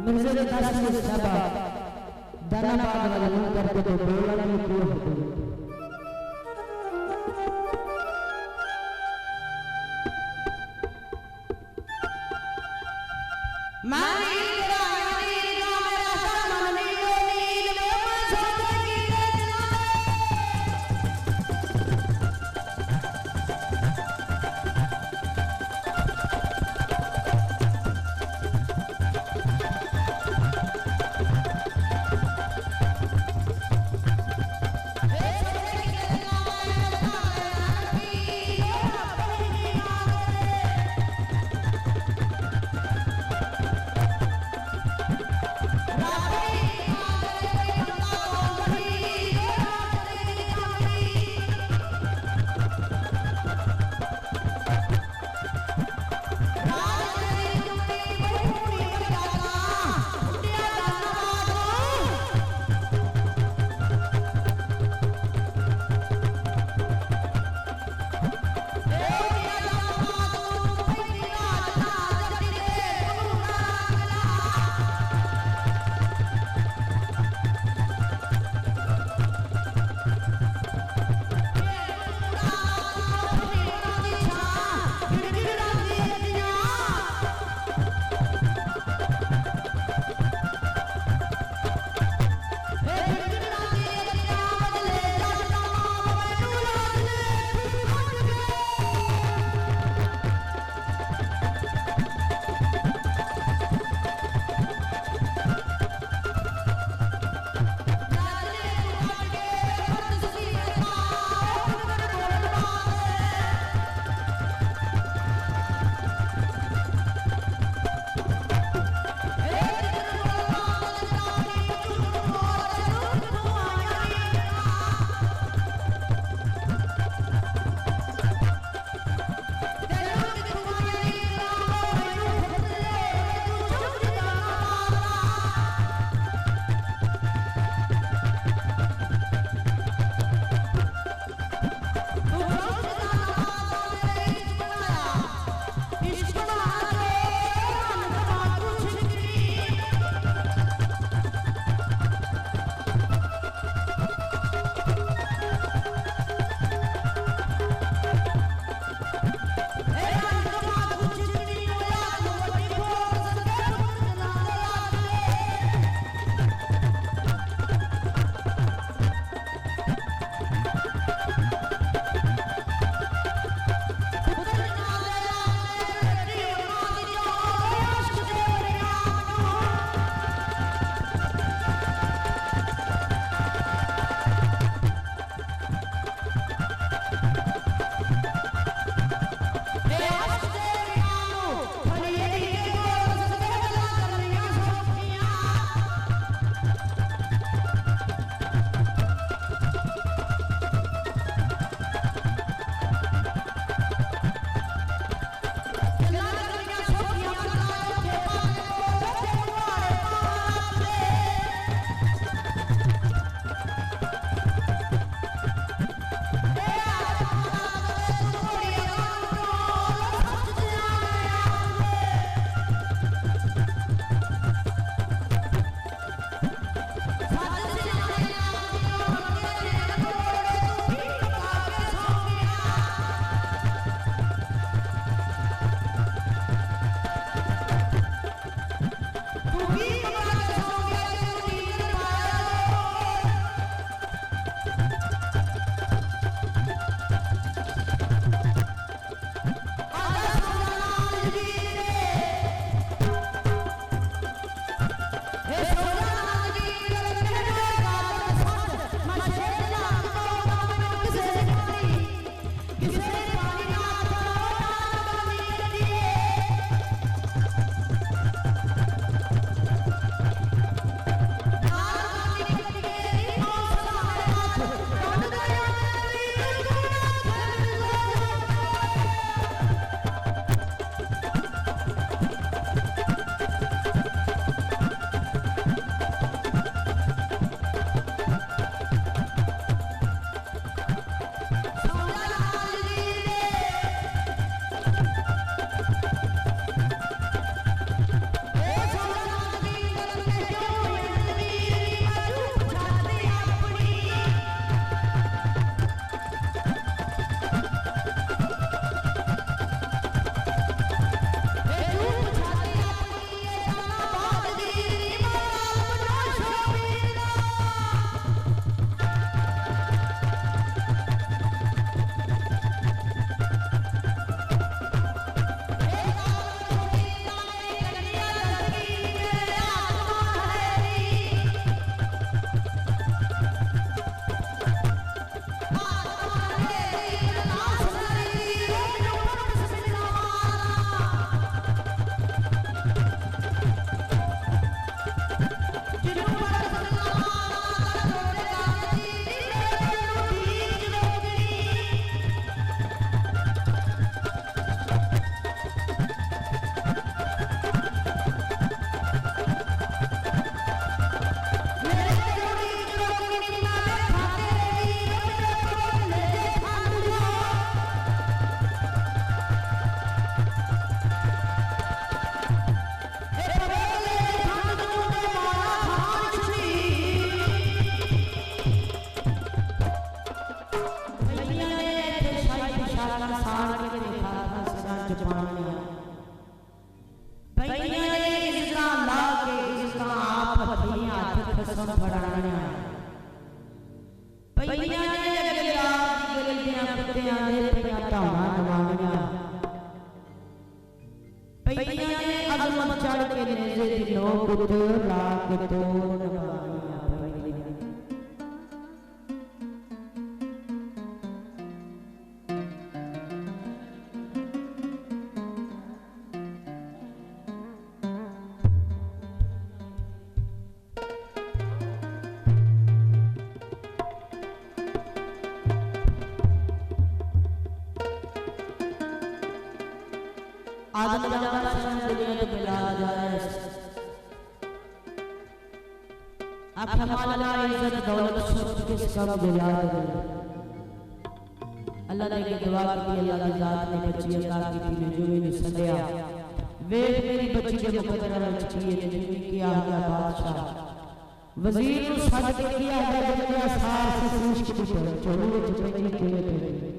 मिर्जे दास के शब्द धन्यवाद वाला करके तो बोला नहीं क्यों होते फड़ाणिया पईयां ने अगे याद गलियां कुत्तियां ने पईयां धावां नवाणिया पईयां ने अगम चढ़ के नेज़े दी नो पुत ला के तोड़ नवाणिया पईयां आदम जावा सन दुनिया तो बिला जाए आखा माला इज्जत दौलत शोहरत के सब गिला दे अल्लाह ने के दुआ की अल्लाह की जात ने बच्ची अता की थी जो मैंने संदया वेद मेरी बच्ची के मुकद्दर विच की है जिन्हें किया है बादशाह वजीर नु सद के किया है जब सार से सृष्टि की चोरी विच पैदी किए थे